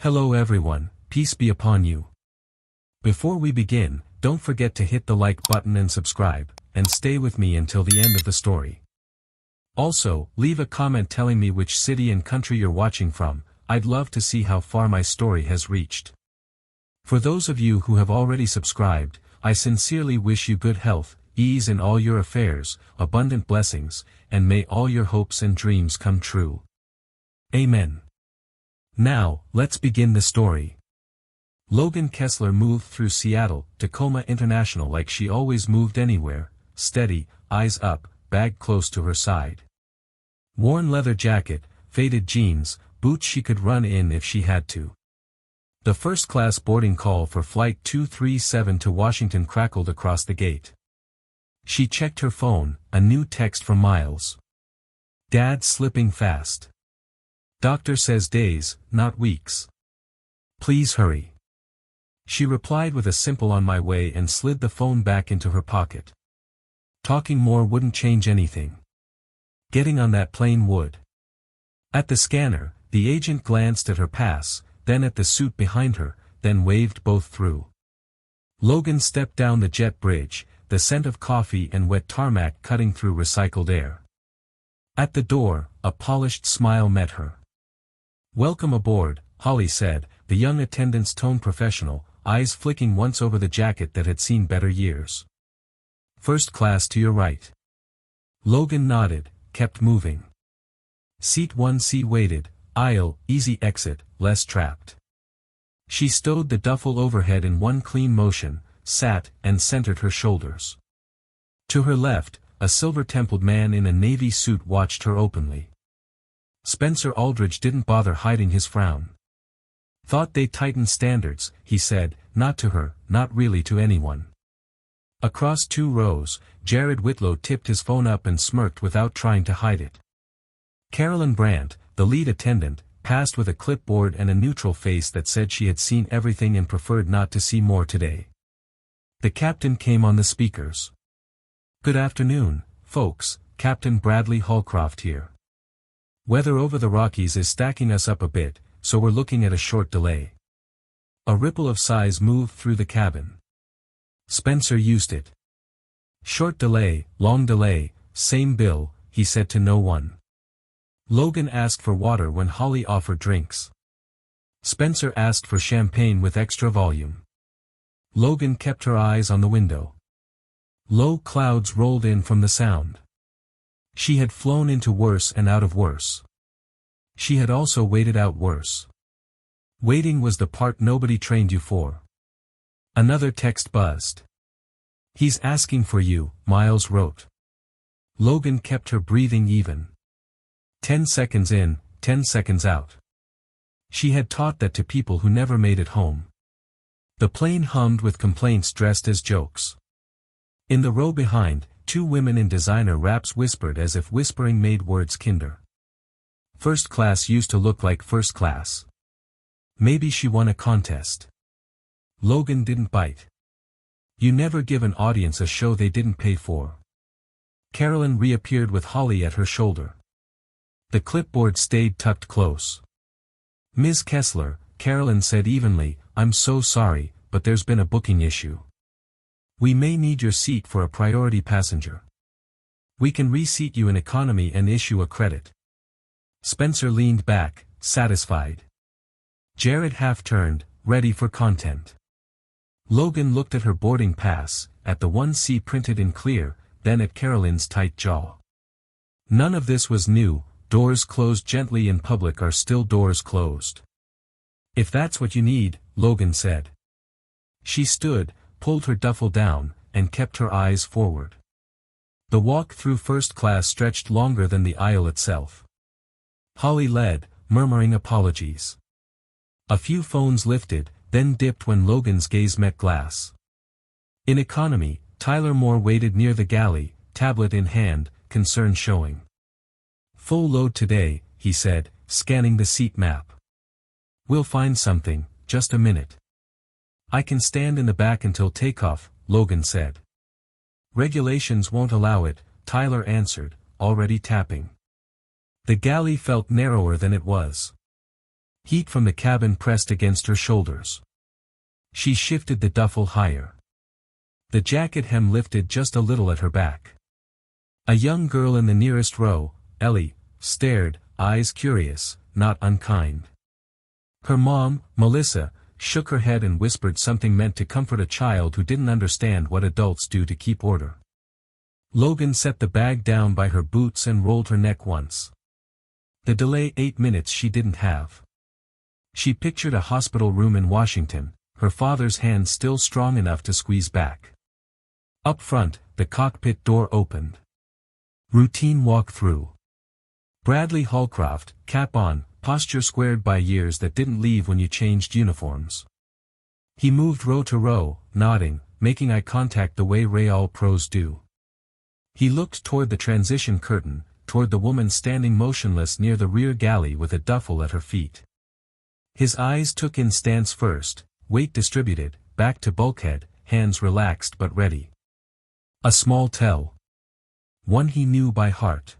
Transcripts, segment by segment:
Hello everyone, peace be upon you. Before we begin, don't forget to hit the like button and subscribe, and stay with me until the end of the story. Also, leave a comment telling me which city and country you're watching from. I'd love to see how far my story has reached. For those of you who have already subscribed, I sincerely wish you good health, ease in all your affairs, abundant blessings, and may all your hopes and dreams come true. Amen. Now, let's begin the story. Logan Kessler moved through Seattle, Tacoma International like she always moved anywhere, steady, eyes up, bag close to her side. Worn leather jacket, faded jeans, boots she could run in if she had to. The first-class boarding call for Flight 237 to Washington crackled across the gate. She checked her phone, a new text from Miles. Dad slipping fast. Doctor says days, not weeks. Please hurry. She replied with a simple "on my way" and slid the phone back into her pocket. Talking more wouldn't change anything. Getting on that plane would. At the scanner, the agent glanced at her pass, then at the suit behind her, then waved both through. Logan stepped down the jet bridge, the scent of coffee and wet tarmac cutting through recycled air. At the door, a polished smile met her. "Welcome aboard," Holly said, the young attendant's tone professional, eyes flicking once over the jacket that had seen better years. "First class to your right." Logan nodded, kept moving. Seat 1C waited, aisle, easy exit, less trapped. She stowed the duffel overhead in one clean motion, sat, and centered her shoulders. To her left, a silver-templed man in a navy suit watched her openly. Spencer Aldridge didn't bother hiding his frown. "Thought they'd tighten standards," he said, not to her, not really to anyone. Across 2 rows, Jared Whitlow tipped his phone up and smirked without trying to hide it. Carolyn Brandt, the lead attendant, passed with a clipboard and a neutral face that said she had seen everything and preferred not to see more today. The captain came on the speakers. "Good afternoon, folks, Captain Bradley Holcroft here. Weather over the Rockies is stacking us up a bit, so we're looking at a short delay." A ripple of sighs moved through the cabin. Spencer used it. "Short delay, long delay, same bill," he said to no one. Logan asked for water when Holly offered drinks. Spencer asked for champagne with extra volume. Logan kept her eyes on the window. Low clouds rolled in from the sound. She had flown into worse and out of worse. She had also waited out worse. Waiting was the part nobody trained you for. Another text buzzed. "He's asking for you," Miles wrote. Logan kept her breathing even. 10 seconds in, 10 seconds out. She had taught that to people who never made it home. The plane hummed with complaints dressed as jokes. In the row behind, 2 women in designer wraps whispered as if whispering made words kinder. First class used to look like first class. Maybe she won a contest. Logan didn't bite. You never give an audience a show they didn't pay for. Carolyn reappeared with Holly at her shoulder. The clipboard stayed tucked close. "Ms. Kessler," Carolyn said evenly, "I'm so sorry, but there's been a booking issue. We may need your seat for a priority passenger. We can reseat you in economy and issue a credit." Spencer leaned back, satisfied. Jared half-turned, ready for content. Logan looked at her boarding pass, at the 1C printed in clear, then at Carolyn's tight jaw. None of this was new. Doors closed gently in public are still doors closed. "If that's what you need," Logan said. She stood, pulled her duffel down, and kept her eyes forward. The walk through first class stretched longer than the aisle itself. Holly led, murmuring apologies. A few phones lifted, then dipped when Logan's gaze met glass. In economy, Tyler Moore waited near the galley, tablet in hand, concern showing. "Full load today," he said, scanning the seat map. "We'll find something, just a minute." "I can stand in the back until takeoff," Logan said. "Regulations won't allow it," Tyler answered, already tapping. The galley felt narrower than it was. Heat from the cabin pressed against her shoulders. She shifted the duffel higher. The jacket hem lifted just a little at her back. A young girl in the nearest row, Ellie, stared, eyes curious, not unkind. Her mom, Melissa, shook her head and whispered something meant to comfort a child who didn't understand what adults do to keep order. Logan set the bag down by her boots and rolled her neck once. The delay 8 minutes she didn't have. She pictured a hospital room in Washington, her father's hand still strong enough to squeeze back. Up front, the cockpit door opened. Routine walk-through. Bradley Holcroft, cap on, posture squared by years that didn't leave when you changed uniforms. He moved row to row, nodding, making eye contact the way all pros do. He looked toward the transition curtain, toward the woman standing motionless near the rear galley with a duffel at her feet. His eyes took in stance first, weight distributed, back to bulkhead, hands relaxed but ready. A small tell. One he knew by heart.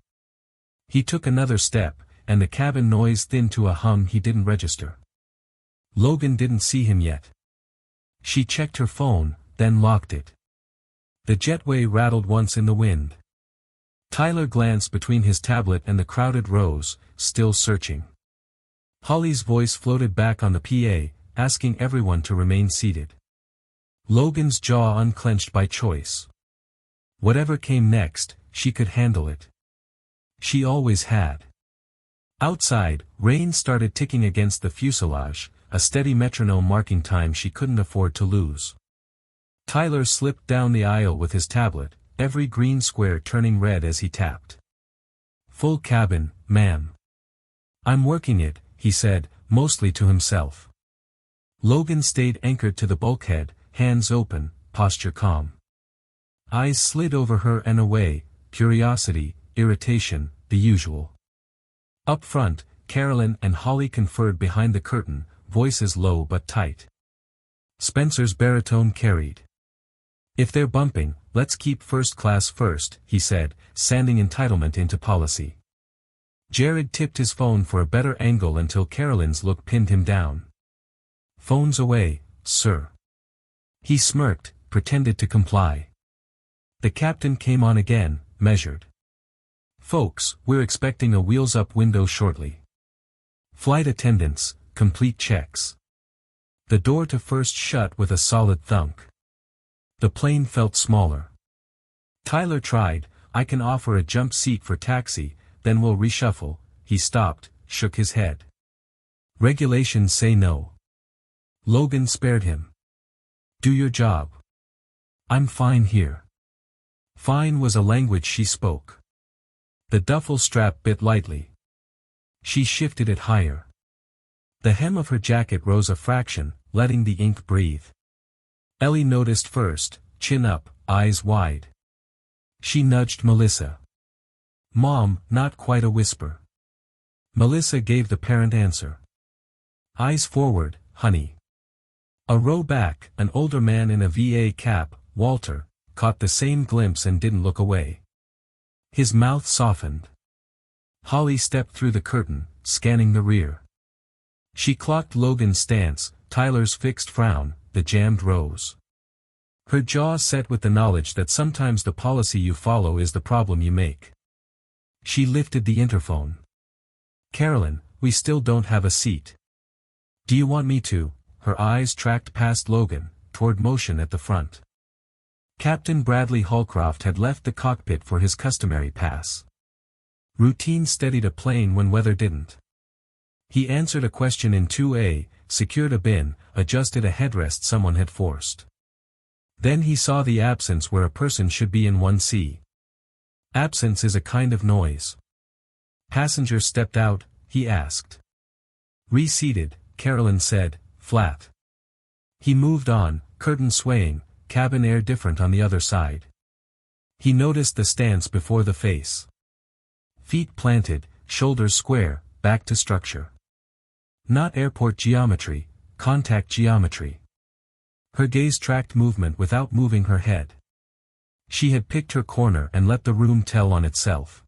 He took another step, and the cabin noise thinned to a hum he didn't register. Logan didn't see him yet. She checked her phone, then locked it. The jetway rattled once in the wind. Tyler glanced between his tablet and the crowded rows, still searching. Holly's voice floated back on the PA, asking everyone to remain seated. Logan's jaw unclenched by choice. Whatever came next, she could handle it. She always had. Outside, rain started ticking against the fuselage, a steady metronome marking time she couldn't afford to lose. Tyler slipped down the aisle with his tablet, every green square turning red as he tapped. "Full cabin, ma'am." "I'm working it," he said, mostly to himself. Logan stayed anchored to the bulkhead, hands open, posture calm. Eyes slid over her and away, curiosity, irritation, the usual. Up front, Carolyn and Holly conferred behind the curtain, voices low but tight. Spencer's baritone carried. "If they're bumping, let's keep first class first," he said, sanding entitlement into policy. Jared tipped his phone for a better angle until Carolyn's look pinned him down. "Phone's away, sir." He smirked, pretended to comply. The captain came on again, measured. "Folks, we're expecting a wheels-up window shortly. Flight attendants, complete checks." The door to first shut with a solid thunk. The plane felt smaller. Tyler tried, "I can offer a jump seat for taxi, then we'll reshuffle." He stopped, shook his head. "Regulations say no." Logan spared him. "Do your job." "I'm fine here." Fine was a language she spoke. The duffel strap bit lightly. She shifted it higher. The hem of her jacket rose a fraction, letting the ink breathe. Ellie noticed first, chin up, eyes wide. She nudged Melissa. "Mom," not quite a whisper. Melissa gave the parent answer. "Eyes forward, honey." A row back, an older man in a VA cap, Walter, caught the same glimpse and didn't look away. His mouth softened. Holly stepped through the curtain, scanning the rear. She clocked Logan's stance, Tyler's fixed frown, the jammed rows. Her jaw set with the knowledge that sometimes the policy you follow is the problem you make. She lifted the interphone. "Carolyn, we still don't have a seat. Do you want me to?" Her eyes tracked past Logan, toward motion at the front. Captain Bradley Holcroft had left the cockpit for his customary pass. Routine steadied a plane when weather didn't. He answered a question in 2A, secured a bin, adjusted a headrest someone had forced. Then he saw the absence where a person should be in 1C. Absence is a kind of noise. "Passenger stepped out?" he asked. "Reseated," Carolyn said, flat. He moved on, curtain swaying, cabin air different on the other side. He noticed the stance before the face. Feet planted, shoulders square, back to structure. Not airport geometry, contact geometry. Her gaze tracked movement without moving her head. She had picked her corner and let the room tell on itself.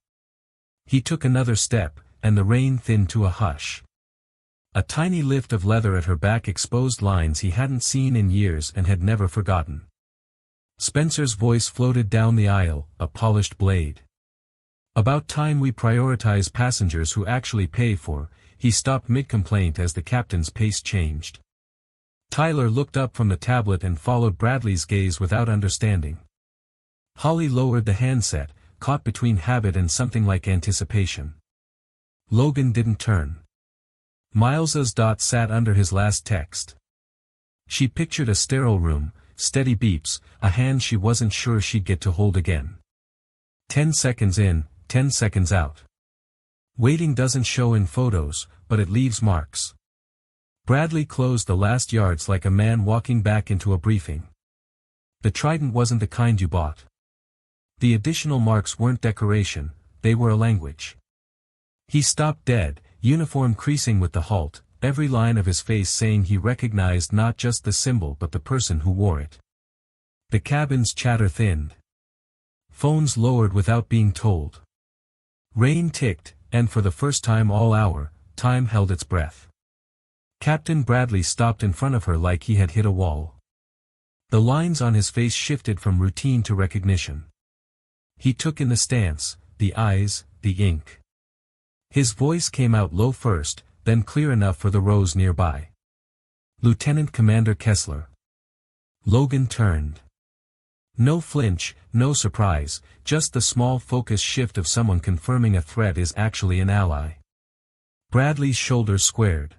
He took another step, and the rain thinned to a hush. A tiny lift of leather at her back exposed lines he hadn't seen in years and had never forgotten. Spencer's voice floated down the aisle, a polished blade. About time we prioritize passengers who actually pay for. He stopped mid-complaint as the captain's pace changed. Tyler looked up from the tablet and followed Bradley's gaze without understanding. Holly lowered the handset, caught between habit and something like anticipation. Logan didn't turn. Miles's dot sat under his last text. She pictured a sterile room, steady beeps, a hand she wasn't sure she'd get to hold again. 10 seconds in, 10 seconds out. Waiting doesn't show in photos, but it leaves marks. Bradley closed the last yards like a man walking back into a briefing. The trident wasn't the kind you bought. The additional marks weren't decoration, they were a language. He stopped dead, uniform creasing with the halt, every line of his face saying he recognized not just the symbol but the person who wore it. The cabin's chatter thinned. Phones lowered without being told. Rain ticked, and for the first time all hour, time held its breath. Captain Bradley stopped in front of her like he had hit a wall. The lines on his face shifted from routine to recognition. He took in the stance, the eyes, the ink. His voice came out low first, then clear enough for the rows nearby. Lieutenant Commander Kessler. Logan turned. No flinch, no surprise, just the small focus shift of someone confirming a threat is actually an ally. Bradley's shoulders squared.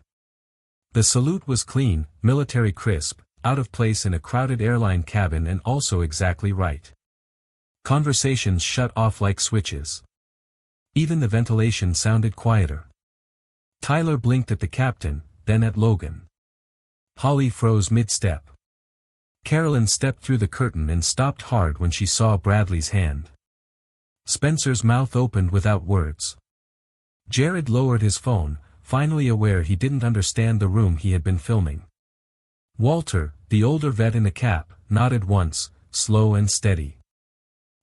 The salute was clean, military crisp, out of place in a crowded airline cabin and also exactly right. Conversations shut off like switches. Even the ventilation sounded quieter. Tyler blinked at the captain, then at Logan. Holly froze mid-step. Carolyn stepped through the curtain and stopped hard when she saw Bradley's hand. Spencer's mouth opened without words. Jared lowered his phone, finally aware he didn't understand the room he had been filming. Walter, the older vet in the cap, nodded once, slow and steady.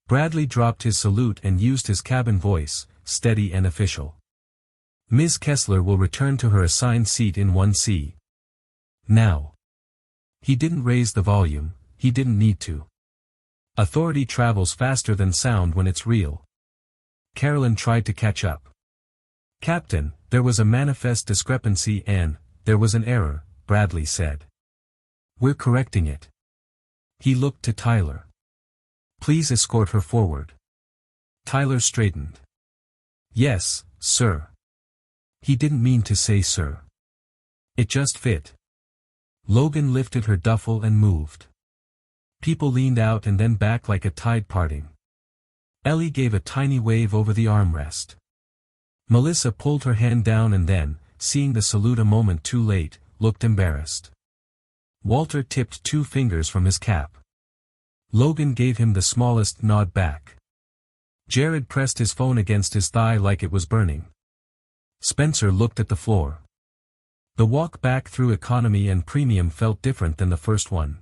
Bradley dropped his salute and used his cabin voice, steady and official. Ms. Kessler will return to her assigned seat in 1C. Now. He didn't raise the volume, he didn't need to. Authority travels faster than sound when it's real. Carolyn tried to catch up. Captain, there was a manifest discrepancy and, there was an error, Bradley said. We're correcting it. He looked to Tyler. Please escort her forward. Tyler straightened. Yes, sir. He didn't mean to say sir. It just fit. Logan lifted her duffel and moved. People leaned out and then back like a tide parting. Ellie gave a tiny wave over the armrest. Melissa pulled her hand down and then, seeing the salute a moment too late, looked embarrassed. Walter tipped 2 fingers from his cap. Logan gave him the smallest nod back. Jared pressed his phone against his thigh like it was burning. Spencer looked at the floor. The walk back through economy and premium felt different than the first one.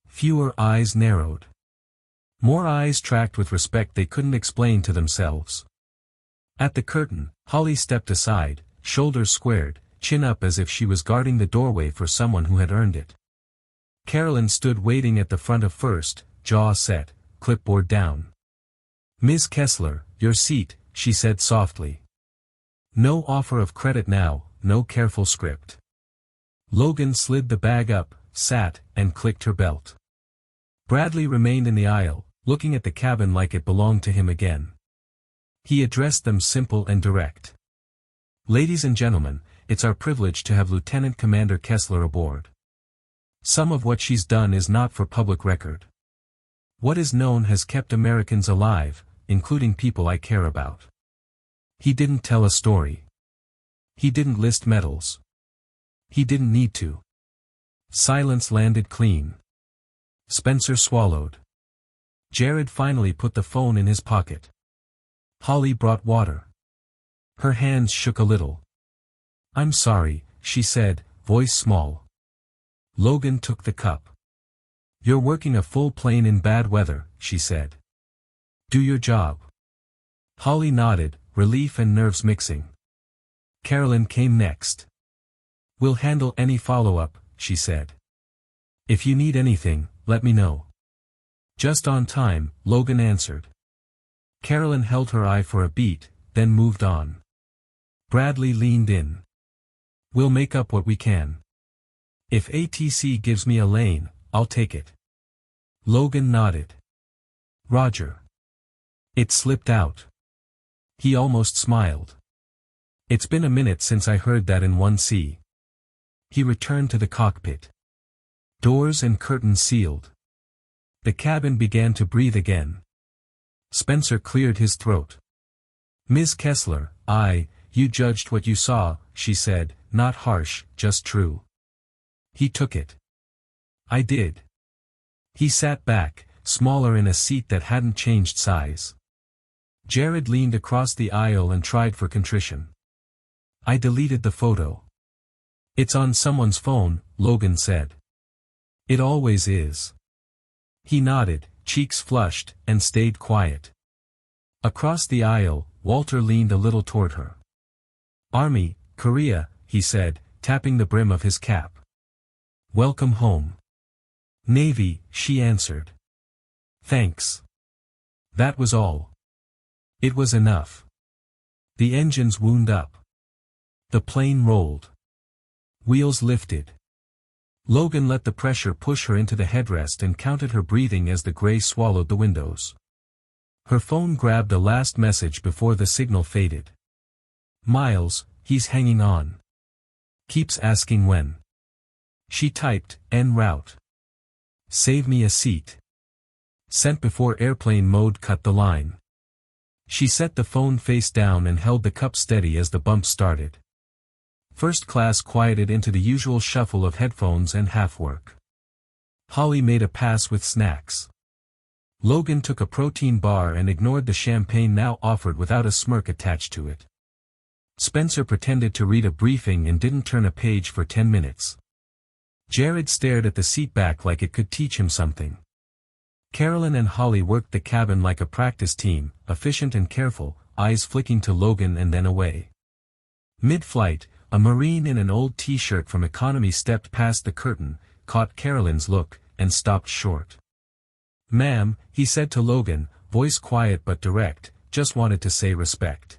Fewer eyes narrowed. More eyes tracked with respect they couldn't explain to themselves. At the curtain, Holly stepped aside, shoulders squared, chin up as if she was guarding the doorway for someone who had earned it. Carolyn stood waiting at the front of first, jaw set, clipboard down. Ms. Kessler, your seat, she said softly. No offer of credit now, no careful script. Logan slid the bag up, sat, and clicked her belt. Bradley remained in the aisle, looking at the cabin like it belonged to him again. He addressed them simple and direct. Ladies and gentlemen, it's our privilege to have Lieutenant Commander Kessler aboard. Some of what she's done is not for public record. What is known has kept Americans alive, including people I care about. He didn't tell a story. He didn't list medals. He didn't need to. Silence landed clean. Spencer swallowed. Jared finally put the phone in his pocket. Holly brought water. Her hands shook a little. I'm sorry, she said, voice small. Logan took the cup. You're working a full plane in bad weather, she said. Do your job. Holly nodded, relief and nerves mixing. Carolyn came next. We'll handle any follow-up, she said. If you need anything, let me know. Just on time, Logan answered. Carolyn held her eye for a beat, then moved on. Bradley leaned in. We'll make up what we can. If ATC gives me a lane, I'll take it. Logan nodded. Roger. It slipped out. He almost smiled. It's been a minute since I heard that in 1C. He returned to the cockpit. Doors and curtains sealed. The cabin began to breathe again. Spencer cleared his throat. Ms. Kessler, you judged what you saw, she said, not harsh, just true. He took it. I did. He sat back, smaller in a seat that hadn't changed size. Jared leaned across the aisle and tried for contrition. I deleted the photo. It's on someone's phone, Logan said. It always is. He nodded, cheeks flushed, and stayed quiet. Across the aisle, Walter leaned a little toward her. Army, Korea, he said, tapping the brim of his cap. Welcome home. Navy, she answered. Thanks. That was all. It was enough. The engines wound up. The plane rolled. Wheels lifted. Logan let the pressure push her into the headrest and counted her breathing as the gray swallowed the windows. Her phone grabbed a last message before the signal faded. Miles, he's hanging on. Keeps asking when. She typed, en route. Save me a seat. Sent before airplane mode cut the line. She set the phone face down and held the cup steady as the bump started. First class quieted into the usual shuffle of headphones and half-work. Holly made a pass with snacks. Logan took a protein bar and ignored the champagne now offered without a smirk attached to it. Spencer pretended to read a briefing and didn't turn a page for 10 minutes. Jared stared at the seat back like it could teach him something. Carolyn and Holly worked the cabin like a practice team, efficient and careful, eyes flicking to Logan and then away. Mid-flight, a Marine in an old t-shirt from economy stepped past the curtain, caught Carolyn's look, and stopped short. Ma'am, he said to Logan, voice quiet but direct, just wanted to say respect.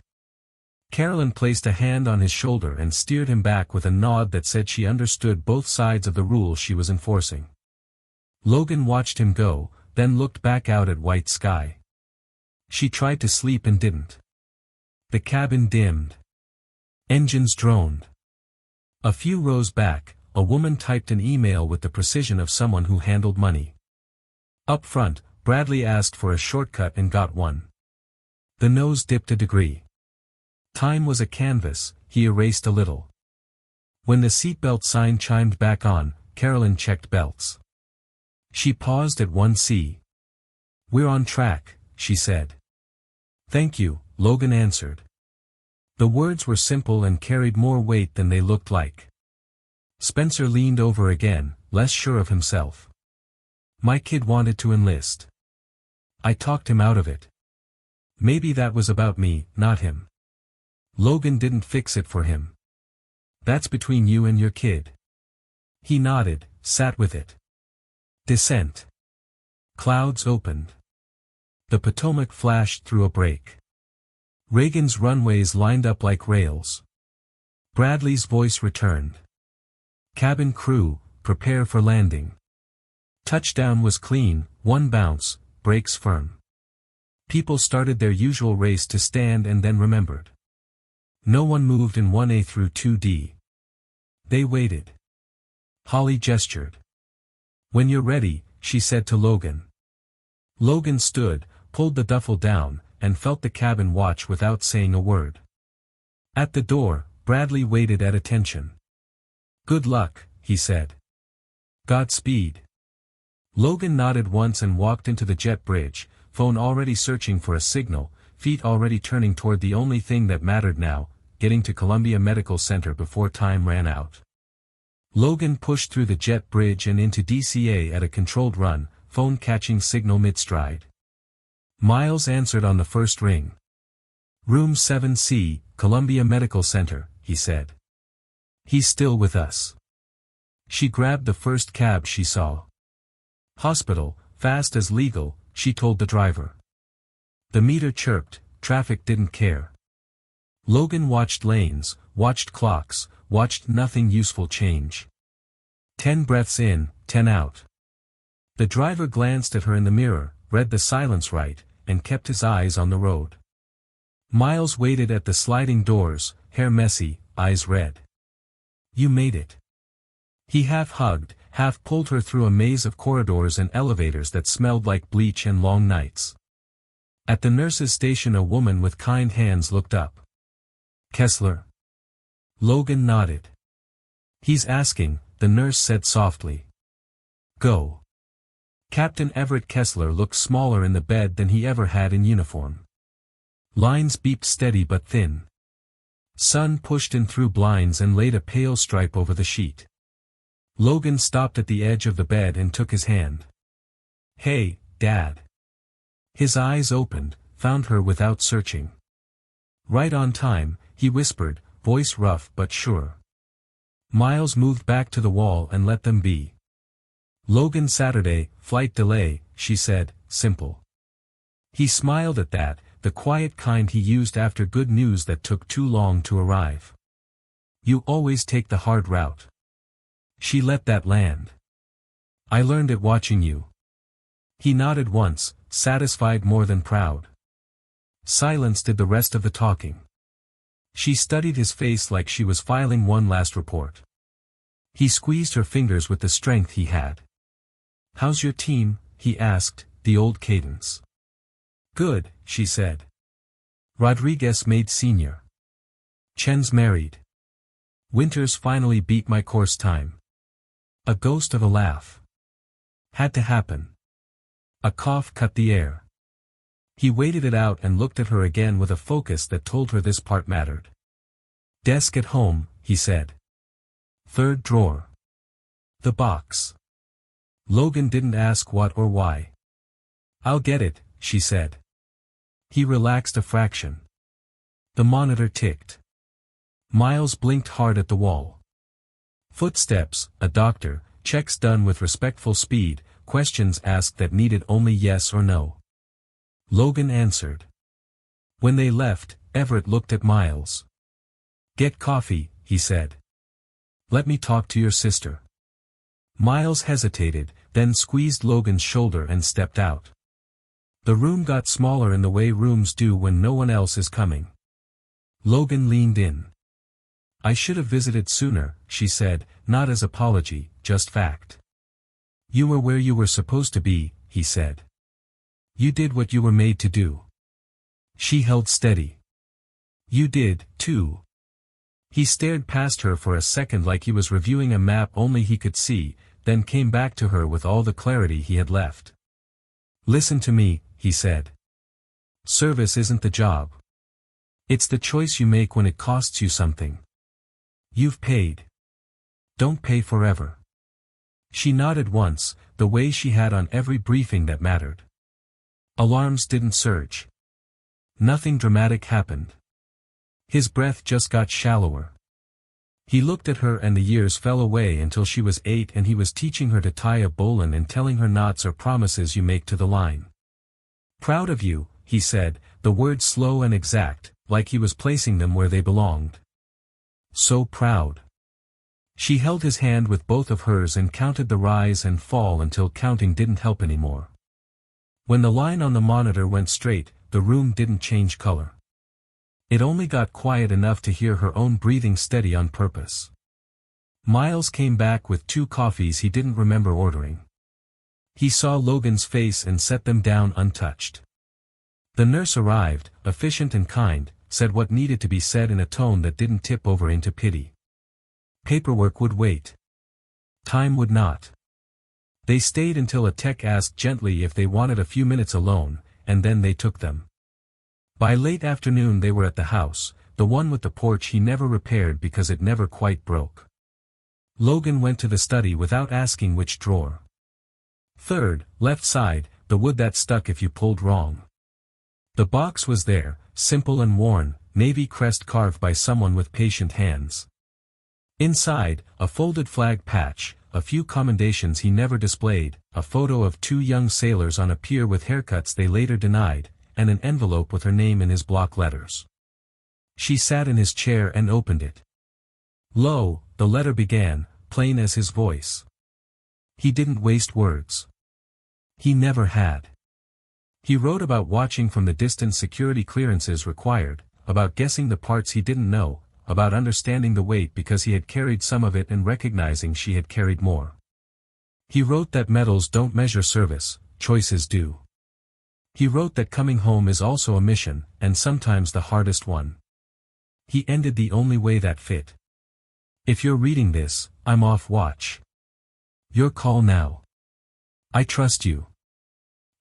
Carolyn placed a hand on his shoulder and steered him back with a nod that said she understood both sides of the rule she was enforcing. Logan watched him go, then looked back out at white sky. She tried to sleep and didn't. The cabin dimmed. Engines droned. A few rows back, a woman typed an email with the precision of someone who handled money. Up front, Bradley asked for a shortcut and got one. The nose dipped a degree. Time was a canvas, he erased a little. When the seatbelt sign chimed back on, Carolyn checked belts. She paused at 1C. We're on track, she said. Thank you, Logan answered. The words were simple and carried more weight than they looked like. Spencer leaned over again, less sure of himself. My kid wanted to enlist. I talked him out of it. Maybe that was about me, not him. Logan didn't fix it for him. That's between you and your kid. He nodded, sat with it. Descent. Clouds opened. The Potomac flashed through a break. Reagan's runways lined up like rails. Bradley's voice returned. Cabin crew, prepare for landing. Touchdown was clean, one bounce, brakes firm. People started their usual race to stand and then remembered. No one moved in 1A through 2D. They waited. Holly gestured. When you're ready, she said to Logan. Logan stood, pulled the duffel down, and felt the cabin watch without saying a word. At the door, Bradley waited at attention. Good luck, he said. Godspeed. Logan nodded once and walked into the jet bridge, phone already searching for a signal, feet already turning toward the only thing that mattered now, getting to Columbia Medical Center before time ran out. Logan pushed through the jet bridge and into DCA at a controlled run, phone catching signal mid-stride. Miles answered on the first ring. Room 7C, Columbia Medical Center, he said. He's still with us. She grabbed the first cab she saw. Hospital, fast as legal, she told the driver. The meter chirped, traffic didn't care. Logan watched lanes, watched clocks, watched nothing useful change. 10 breaths in, 10 out. The driver glanced at her in the mirror, read the silence right, and kept his eyes on the road. Miles waited at the sliding doors, hair messy, eyes red. You made it. He half hugged, half pulled her through a maze of corridors and elevators that smelled like bleach and long nights. At the nurse's station a woman with kind hands looked up. Kessler. Logan nodded. He's asking, the nurse said softly. Go. Captain Everett Kessler looked smaller in the bed than he ever had in uniform. Lines beeped steady but thin. Sun pushed in through blinds and laid a pale stripe over the sheet. Logan stopped at the edge of the bed and took his hand. Hey, Dad. His eyes opened, found her without searching. Right on time, he whispered, voice rough but sure. Miles moved back to the wall and let them be. Logan Saturday, flight delay, she said, simple. He smiled at that, the quiet kind he used after good news that took too long to arrive. You always take the hard route. She let that land. I learned it watching you. He nodded once, satisfied more than proud. Silence did the rest of the talking. She studied his face like she was filing one last report. He squeezed her fingers with the strength he had. How's your team? He asked, the old cadence. Good, she said. Rodriguez made senior. Chen's married. Winters finally beat my course time. A ghost of a laugh. Had to happen. A cough cut the air. He waited it out and looked at her again with a focus that told her this part mattered. Desk at home, he said. Third drawer. The box. Logan didn't ask what or why. I'll get it, she said. He relaxed a fraction. The monitor ticked. Miles blinked hard at the wall. Footsteps, a doctor, checks done with respectful speed, questions asked that needed only yes or no. Logan answered. When they left, Everett looked at Miles. Get coffee, he said. Let me talk to your sister. Miles hesitated, then squeezed Logan's shoulder and stepped out. The room got smaller in the way rooms do when no one else is coming. Logan leaned in. I should have visited sooner, she said, not as apology, just fact. You were where you were supposed to be, he said. You did what you were made to do. She held steady. You did, too. He stared past her for a second like he was reviewing a map only he could see, then came back to her with all the clarity he had left. Listen to me, he said. Service isn't the job. It's the choice you make when it costs you something. You've paid. Don't pay forever. She nodded once, the way she had on every briefing that mattered. Alarms didn't surge. Nothing dramatic happened. His breath just got shallower. He looked at her and the years fell away until she was 8 and he was teaching her to tie a bowline and telling her knots are promises you make to the line. Proud of you, he said, the words slow and exact, like he was placing them where they belonged. So proud. She held his hand with both of hers and counted the rise and fall until counting didn't help anymore. When the line on the monitor went straight, the room didn't change color. It only got quiet enough to hear her own breathing steady on purpose. Miles came back with 2 coffees he didn't remember ordering. He saw Logan's face and set them down untouched. The nurse arrived, efficient and kind, said what needed to be said in a tone that didn't tip over into pity. Paperwork would wait. Time would not. They stayed until a tech asked gently if they wanted a few minutes alone, and then they took them. By late afternoon they were at the house, the one with the porch he never repaired because it never quite broke. Logan went to the study without asking which drawer. Third, left side, the wood that stuck if you pulled wrong. The box was there, simple and worn, navy crest carved by someone with patient hands. Inside, a folded flag patch, a few commendations he never displayed, a photo of two young sailors on a pier with haircuts they later denied, and an envelope with her name in his block letters. She sat in his chair and opened it. Lo, the letter began, plain as his voice. He didn't waste words. He never had. He wrote about watching from the distance security clearances required, about guessing the parts he didn't know, about understanding the weight because he had carried some of it and recognizing she had carried more. He wrote that medals don't measure service, choices do. He wrote that coming home is also a mission, and sometimes the hardest one. He ended the only way that fit. If you're reading this, I'm off watch. Your call now. I trust you.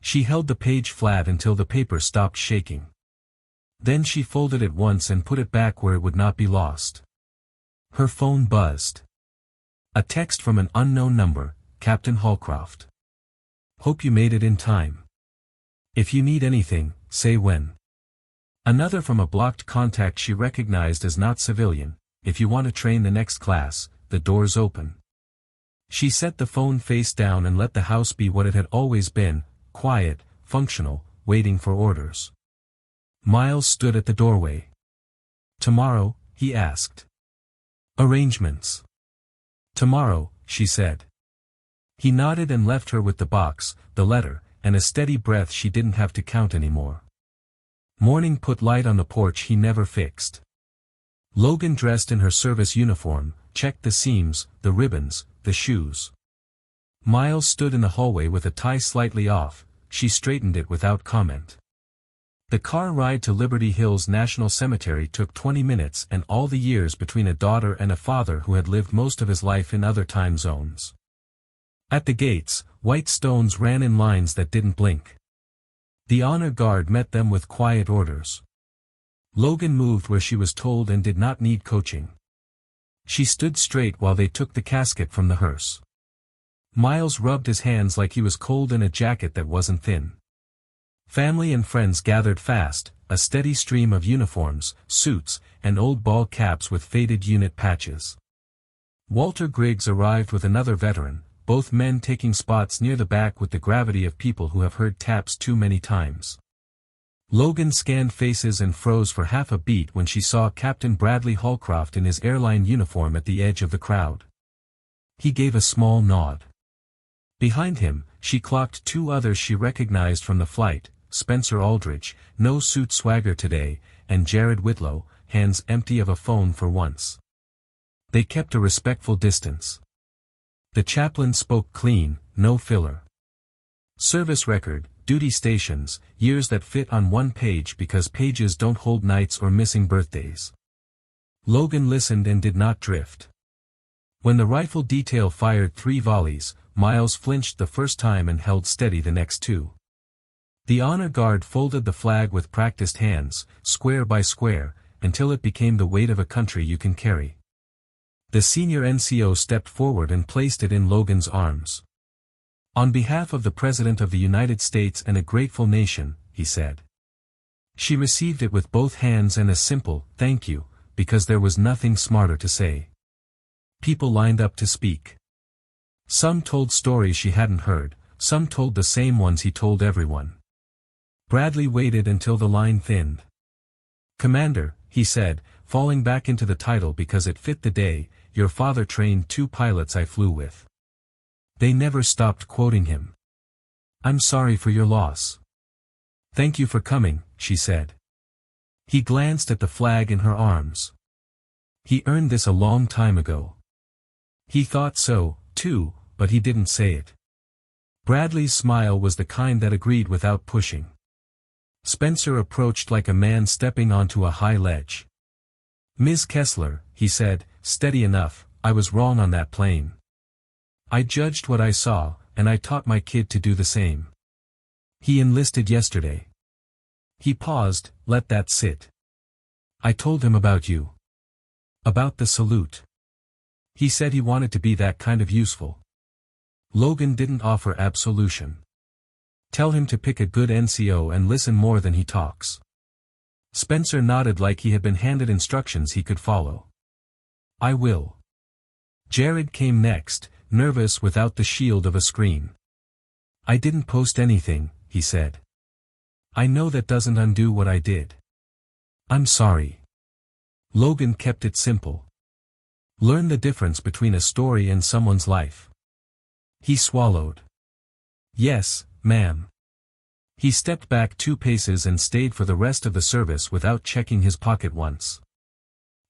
She held the page flat until the paper stopped shaking. Then she folded it once and put it back where it would not be lost. Her phone buzzed. A text from an unknown number, Captain Holcroft. Hope you made it in time. If you need anything, say when. Another from a blocked contact she recognized as not civilian. If you want to train the next class, the door's open. She set the phone face down and let the house be what it had always been, quiet, functional, waiting for orders. Miles stood at the doorway. Tomorrow, he asked. Arrangements. Tomorrow, she said. He nodded and left her with the box, the letter, and a steady breath she didn't have to count anymore. Morning put light on the porch he never fixed. Logan dressed in her service uniform, checked the seams, the ribbons, the shoes. Miles stood in the hallway with a tie slightly off, she straightened it without comment. The car ride to Liberty Hills National Cemetery took 20 minutes and all the years between a daughter and a father who had lived most of his life in other time zones. At the gates, white stones ran in lines that didn't blink. The honor guard met them with quiet orders. Logan moved where she was told and did not need coaching. She stood straight while they took the casket from the hearse. Miles rubbed his hands like he was cold in a jacket that wasn't thin. Family and friends gathered fast, a steady stream of uniforms, suits, and old ball caps with faded unit patches. Walter Griggs arrived with another veteran, both men taking spots near the back with the gravity of people who have heard taps too many times. Logan scanned faces and froze for half a beat when she saw Captain Bradley Holcroft in his airline uniform at the edge of the crowd. He gave a small nod. Behind him, she clocked two others she recognized from the flight, Spencer Aldridge, no suit swagger today, and Jared Whitlow, hands empty of a phone for once. They kept a respectful distance. The chaplain spoke clean, no filler. Service record, duty stations, years that fit on one page because pages don't hold nights or missing birthdays. Logan listened and did not drift. When the rifle detail fired 3 volleys, Miles flinched the first time and held steady the next 2. The honor guard folded the flag with practiced hands, square by square, until it became the weight of a country you can carry. The senior NCO stepped forward and placed it in Logan's arms. On behalf of the President of the United States and a grateful nation, he said. She received it with both hands and a simple, thank you, because there was nothing smarter to say. People lined up to speak. Some told stories she hadn't heard, some told the same ones he told everyone. Bradley waited until the line thinned. Commander, he said, falling back into the title because it fit the day, your father trained 2 pilots I flew with. They never stopped quoting him. I'm sorry for your loss. Thank you for coming, she said. He glanced at the flag in her arms. He earned this a long time ago. He thought so, too, but he didn't say it. Bradley's smile was the kind that agreed without pushing. Spencer approached like a man stepping onto a high ledge. Ms. Kessler, he said, steady enough, I was wrong on that plane. I judged what I saw, and I taught my kid to do the same. He enlisted yesterday. He paused, let that sit. I told him about you. About the salute. He said he wanted to be that kind of useful. Logan didn't offer absolution. Tell him to pick a good NCO and listen more than he talks. Spencer nodded like he had been handed instructions he could follow. I will. Jared came next, nervous without the shield of a screen. I didn't post anything, he said. I know that doesn't undo what I did. I'm sorry. Logan kept it simple. Learn the difference between a story and someone's life. He swallowed. Yes, ma'am. He stepped back 2 paces and stayed for the rest of the service without checking his pocket once.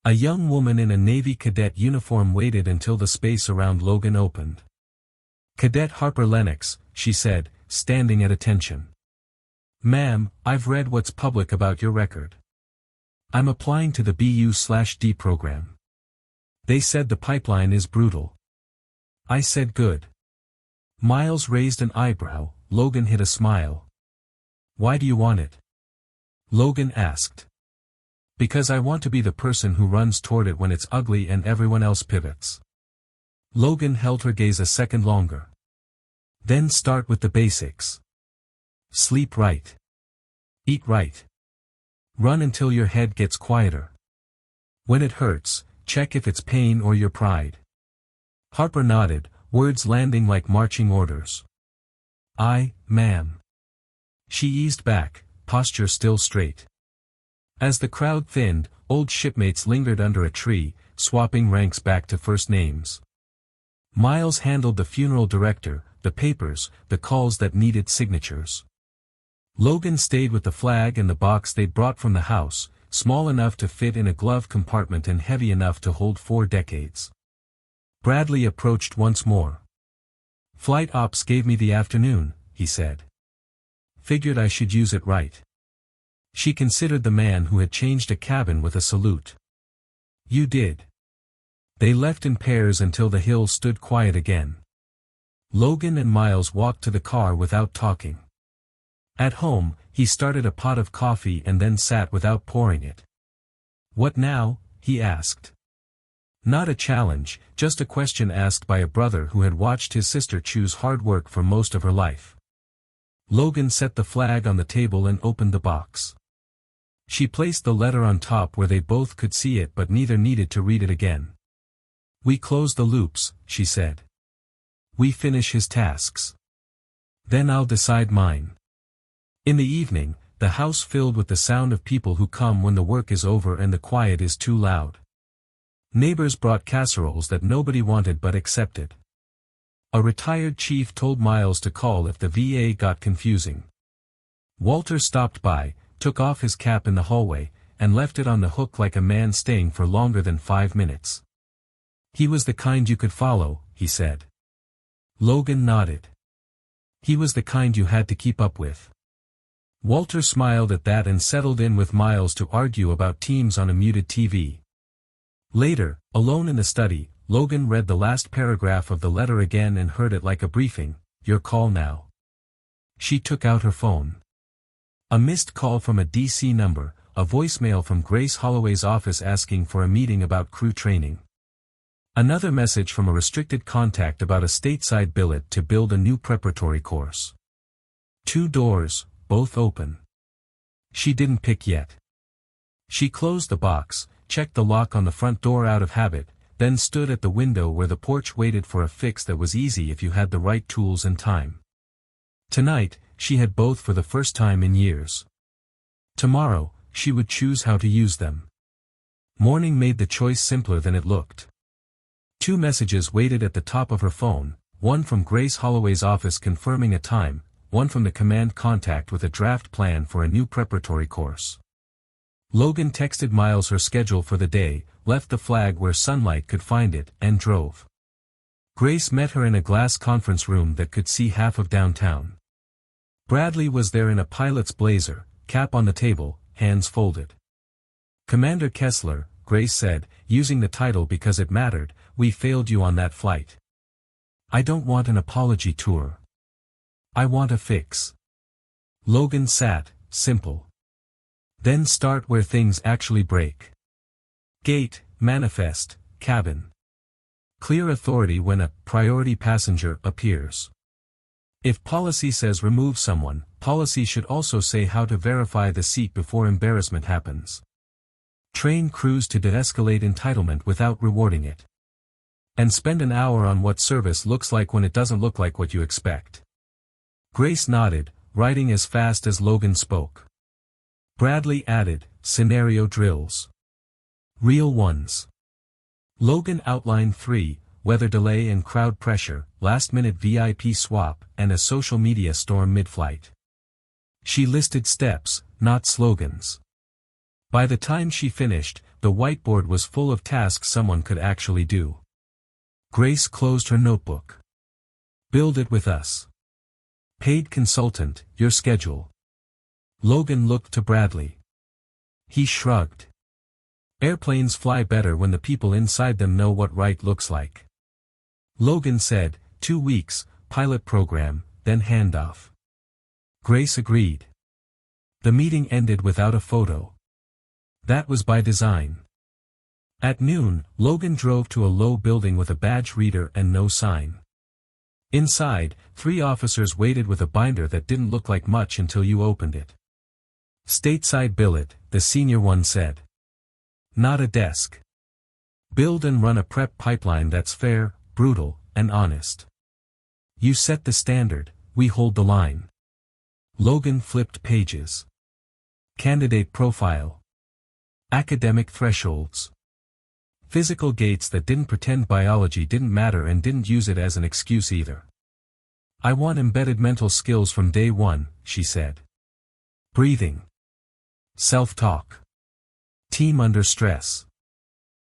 A young woman in a Navy cadet uniform waited until the space around Logan opened. Cadet Harper Lennox, she said, standing at attention. Ma'am, I've read what's public about your record. I'm applying to the BU/D program. They said the pipeline is brutal. I said good. Miles raised an eyebrow, Logan hid a smile. Why do you want it? Logan asked. Because I want to be the person who runs toward it when it's ugly and everyone else pivots. Logan held her gaze a second longer. Then start with the basics. Sleep right. Eat right. Run until your head gets quieter. When it hurts, check if it's pain or your pride. Harper nodded, words landing like marching orders. Ma'am. She eased back, posture still straight. As the crowd thinned, old shipmates lingered under a tree, swapping ranks back to first names. Miles handled the funeral director, the papers, the calls that needed signatures. Logan stayed with the flag and the box they'd brought from the house, small enough to fit in a glove compartment and heavy enough to hold 4 decades. Bradley approached once more. Flight ops gave me the afternoon, he said. Figured I should use it right. She considered the man who had changed a cabin with a salute. You did. They left in pairs until the hill stood quiet again. Logan and Miles walked to the car without talking. At home, he started a pot of coffee and then sat without pouring it. What now? He asked. Not a challenge, just a question asked by a brother who had watched his sister choose hard work for most of her life. Logan set the flag on the table and opened the box. She placed the letter on top where they both could see it but neither needed to read it again. We close the loops, she said. We finish his tasks. Then I'll decide mine. In the evening, the house filled with the sound of people who come when the work is over and the quiet is too loud. Neighbors brought casseroles that nobody wanted but accepted. A retired chief told Miles to call if the VA got confusing. Walter stopped by, took off his cap in the hallway, and left it on the hook like a man staying for longer than 5 minutes. He was the kind you could follow, he said. Logan nodded. He was the kind you had to keep up with. Walter smiled at that and settled in with Miles to argue about teams on a muted TV. Later, alone in the study, Logan read the last paragraph of the letter again and heard it like a briefing. Your call now. She took out her phone. A missed call from a DC number, a voicemail from Grace Holloway's office asking for a meeting about crew training. Another message from a restricted contact about a stateside billet to build a new preparatory course. 2 doors, both open. She didn't pick yet. She closed the box, checked the lock on the front door out of habit, then stood at the window where the porch waited for a fix that was easy if you had the right tools and time. Tonight, she had both for the first time in years. Tomorrow, she would choose how to use them. Morning made the choice simpler than it looked. 2 messages waited at the top of her phone, one from Grace Holloway's office confirming a time, one from the command contact with a draft plan for a new preparatory course. Logan texted Miles her schedule for the day, left the flag where sunlight could find it, and drove. Grace met her in a glass conference room that could see half of downtown. Bradley was there in a pilot's blazer, cap on the table, hands folded. Commander Kessler, Grace said, using the title because it mattered, we failed you on that flight. I don't want an apology tour. I want a fix. Logan sat, simple. Then start where things actually break. Gate, manifest, cabin. Clear authority when a priority passenger appears. If policy says remove someone, policy should also say how to verify the seat before embarrassment happens. Train crews to de-escalate entitlement without rewarding it. And spend an hour on what service looks like when it doesn't look like what you expect. Grace nodded, writing as fast as Logan spoke. Bradley added, scenario drills. Real ones. Logan outlined 3, weather delay and crowd pressure, last-minute VIP swap, and a social media storm mid-flight. She listed steps, not slogans. By the time she finished, the whiteboard was full of tasks someone could actually do. Grace closed her notebook. Build it with us. Paid consultant, your schedule. Logan looked to Bradley. He shrugged. Airplanes fly better when the people inside them know what right looks like. Logan said, 2 weeks, pilot program, then handoff. Grace agreed. The meeting ended without a photo. That was by design. At noon, Logan drove to a low building with a badge reader and no sign. Inside, 3 officers waited with a binder that didn't look like much until you opened it. Stateside billet, the senior one said. Not a desk. Build and run a prep pipeline that's fair, brutal, and honest. You set the standard, we hold the line. Logan flipped pages. Candidate profile. Academic thresholds. Physical gates that didn't pretend biology didn't matter and didn't use it as an excuse either. I want embedded mental skills from day one, she said. Breathing. Self-talk. Team under stress.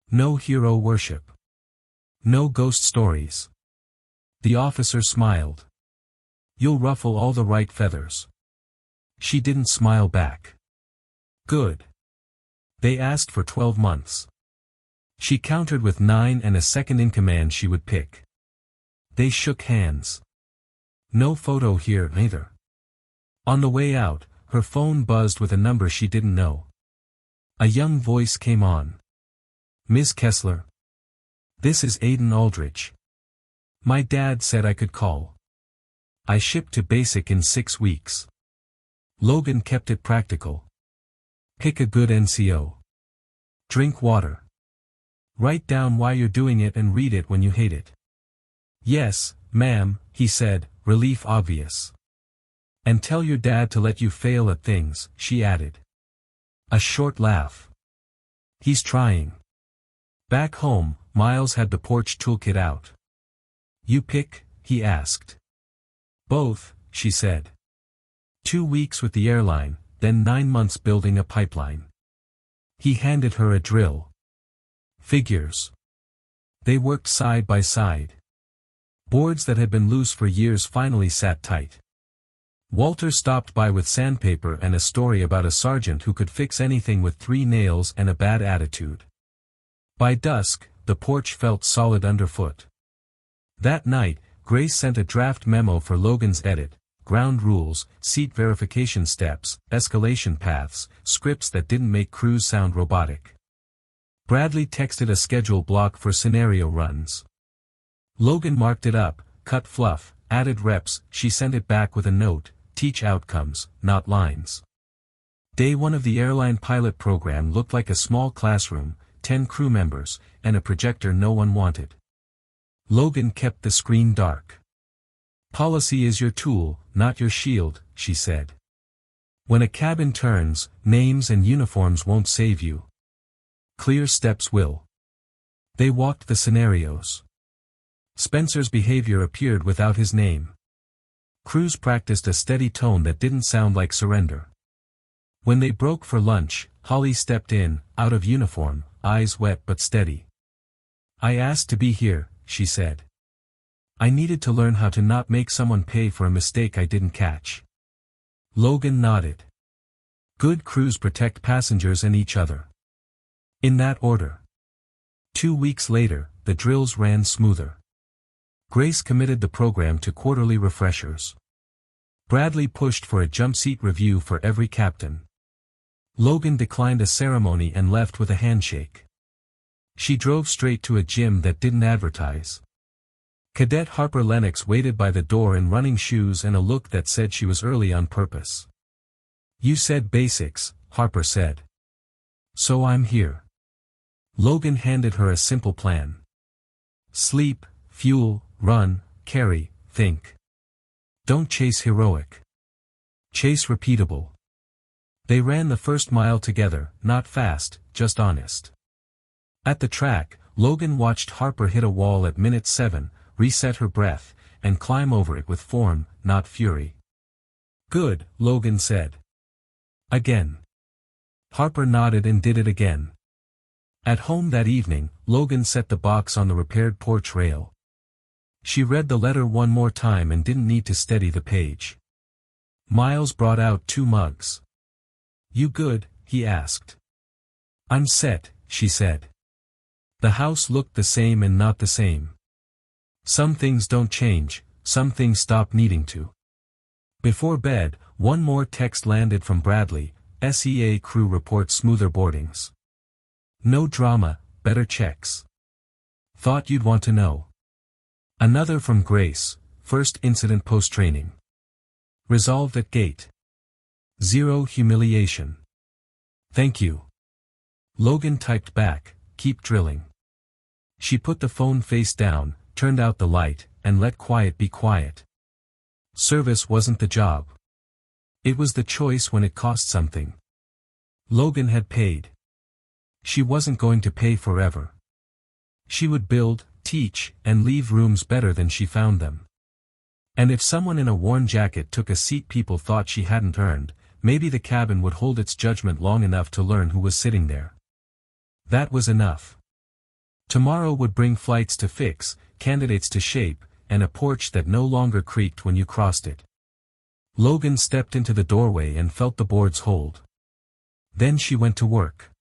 No hero worship. No ghost stories. The officer smiled. You'll ruffle all the right feathers. She didn't smile back. Good. They asked for 12 months. She countered with 9 and a second in command she would pick. They shook hands. No photo here either. On the way out, her phone buzzed with a number she didn't know. A young voice came on. Ms. Kessler. This is Aiden Aldrich. My dad said I could call. I shipped to basic in 6 weeks. Logan kept it practical. Pick a good NCO. Drink water. Write down why you're doing it and read it when you hate it. Yes, ma'am, he said, relief obvious. And tell your dad to let you fail at things, she added. A short laugh. He's trying. Back home, Miles had the porch toolkit out. You pick, he asked. Both, she said. 2 weeks with the airline, then 9 months building a pipeline. He handed her a drill. Figures. They worked side by side. Boards that had been loose for years finally sat tight. Walter stopped by with sandpaper and a story about a sergeant who could fix anything with 3 nails and a bad attitude. By dusk, the porch felt solid underfoot. That night, Grace sent a draft memo for Logan's edit, ground rules, seat verification steps, escalation paths, scripts that didn't make crews sound robotic. Bradley texted a schedule block for scenario runs. Logan marked it up, cut fluff, added reps, she sent it back with a note, teach outcomes, not lines. Day 1 of the airline pilot program looked like a small classroom, 10 crew members, and a projector no one wanted. Logan kept the screen dark. Policy is your tool, not your shield, she said. When a cabin turns, names and uniforms won't save you. Clear steps will. They walked the scenarios. Spencer's behavior appeared without his name. Crews practiced a steady tone that didn't sound like surrender. When they broke for lunch, Holly stepped in, out of uniform, eyes wet but steady. I asked to be here, she said. I needed to learn how to not make someone pay for a mistake I didn't catch. Logan nodded. Good crews protect passengers and each other. In that order. 2 weeks later, the drills ran smoother. Grace committed the program to quarterly refreshers. Bradley pushed for a jump seat review for every captain. Logan declined a ceremony and left with a handshake. She drove straight to a gym that didn't advertise. Cadet Harper Lennox waited by the door in running shoes and a look that said she was early on purpose. You said basics, Harper said. So I'm here. Logan handed her a simple plan. Sleep, fuel, run, carry, think. Don't chase heroic. Chase repeatable. They ran the first mile together, not fast, just honest. At the track, Logan watched Harper hit a wall at minute 7, reset her breath, and climb over it with form, not fury. Good, Logan said. Again. Harper nodded and did it again. At home that evening, Logan set the box on the repaired porch rail. She read the letter one more time and didn't need to steady the page. Miles brought out 2 mugs. You good? He asked. I'm set, she said. The house looked the same and not the same. Some things don't change, some things stop needing to. Before bed, one more text landed from Bradley. SEA crew reports smoother boardings. No drama, better checks. Thought you'd want to know. Another from Grace, first incident post-training. Resolved at gate. 0 humiliation. Thank you. Logan typed back, keep drilling. She put the phone face down, turned out the light, and let quiet be quiet. Service wasn't the job. It was the choice when it cost something. Logan had paid. She wasn't going to pay forever. She would build, teach, and leave rooms better than she found them. And if someone in a worn jacket took a seat people thought she hadn't earned, maybe the cabin would hold its judgment long enough to learn who was sitting there. That was enough. Tomorrow would bring flights to fix, candidates to shape, and a porch that no longer creaked when you crossed it. Logan stepped into the doorway and felt the boards hold. Then she went to work.